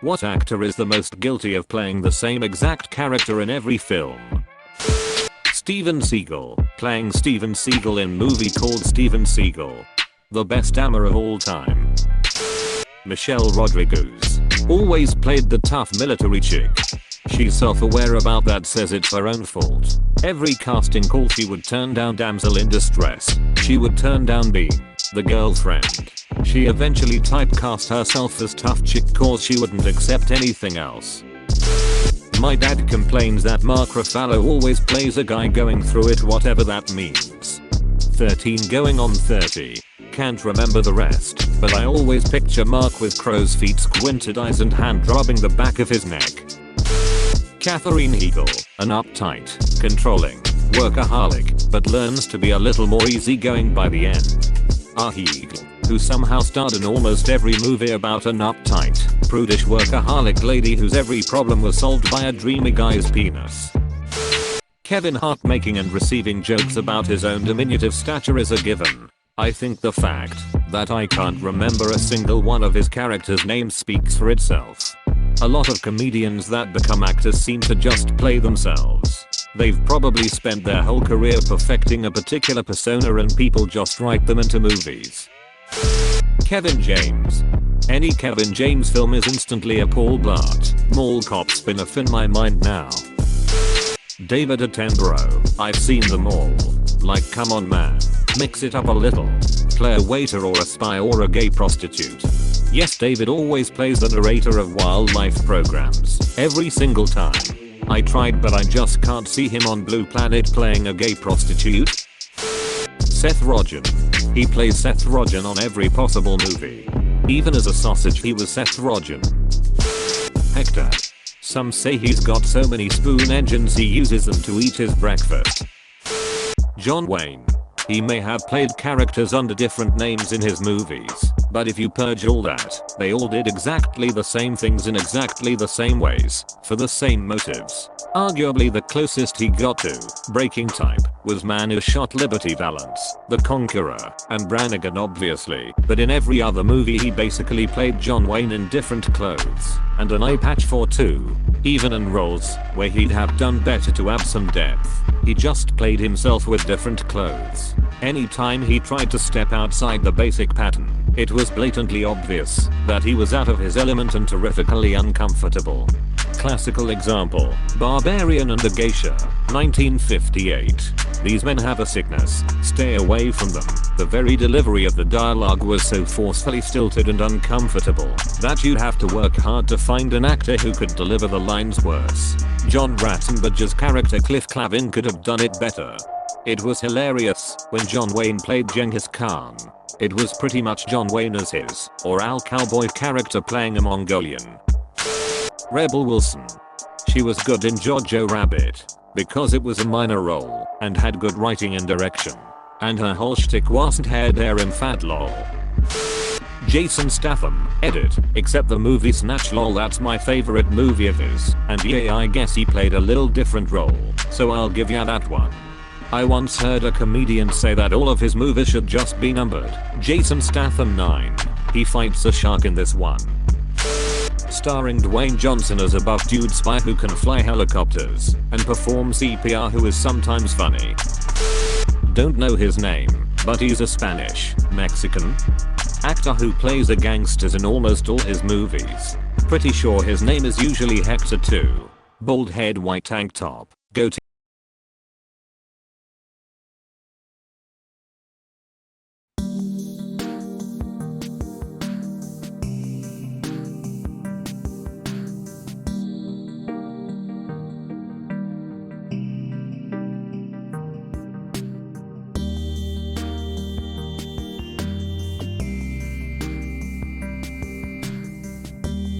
What actor is the most guilty of playing the same exact character in every film? Steven Seagal, playing Steven Seagal in movie called Steven Seagal. The best Amma of all time. Michelle Rodriguez. Always played the tough military chick. She's self-aware about that, says it's her own fault. Every casting call she would turn down. Damsel in distress. She would turn down being the girlfriend. She eventually typecast herself as tough chick cause she wouldn't accept anything else. My dad complains that Mark Ruffalo always plays a guy going through it, whatever that means. 13 going on 30. Can't remember the rest, but I always picture Mark with crow's feet, squinted eyes and hand rubbing the back of his neck. Katherine Heigl, an uptight, controlling, workaholic, but learns to be a little more easygoing by the end. Heigl, who somehow starred in almost every movie about an uptight, prudish workaholic lady whose every problem was solved by a dreamy guy's penis. Kevin Hart making and receiving jokes about his own diminutive stature is a given. I think the fact that I can't remember a single one of his characters' names speaks for itself. A lot of comedians that become actors seem to just play themselves. They've probably spent their whole career perfecting a particular persona and people just write them into movies. Kevin James. Any Kevin James film is instantly a Paul Blart Mall Cop spin-off in my mind now. David Attenborough. I've seen them all. Like, come on man. Mix it up a little. Play a waiter or a spy or a gay prostitute. Yes, David always plays the narrator of wildlife programs. Every single time. I tried but I just can't see him on Blue Planet playing a gay prostitute. Seth Rogen. He plays Seth Rogen on every possible movie. Even as a sausage he was Seth Rogen. Hector. Some say he's got so many spoon engines he uses them to eat his breakfast. John Wayne. He may have played characters under different names in his movies, but if you purge all that, they all did exactly the same things in exactly the same ways, for the same motives. Arguably the closest he got to breaking type was Man Who Shot Liberty Valance, The Conqueror, and Brannigan obviously, but in every other movie he basically played John Wayne in different clothes, and an eye patch for two. Even in roles where he'd have done better to have some depth, he just played himself with different clothes. Anytime he tried to step outside the basic pattern, it was blatantly obvious that he was out of his element and terrifically uncomfortable. Classical example, Barbarian and the Geisha, 1958. These men have a sickness, stay away from them. The very delivery of the dialogue was so forcefully stilted and uncomfortable that you'd have to work hard to find an actor who could deliver the lines worse. John Ratzenberger's character Cliff Clavin could have done it better. It was hilarious when John Wayne played Genghis Khan. It was pretty much John Wayne as his, or Al Cowboy character playing a Mongolian. Rebel Wilson. She was good in Jojo Rabbit, because it was a minor role, and had good writing and direction. And her whole shtick wasn't hair there and fat lol. Jason Statham, edit, except the movie Snatch lol, that's my favorite movie of his, and yeah I guess he played a little different role, so I'll give ya that one. I once heard a comedian say that all of his movies should just be numbered. Jason Statham 9. He fights a shark in this one. Starring Dwayne Johnson as a buff dude spy who can fly helicopters and perform CPR, who is sometimes funny. Don't know his name, but he's a Spanish, Mexican actor who plays a gangster in almost all his movies. Pretty sure his name is usually Hector too. Bald head, white tank top, goatee.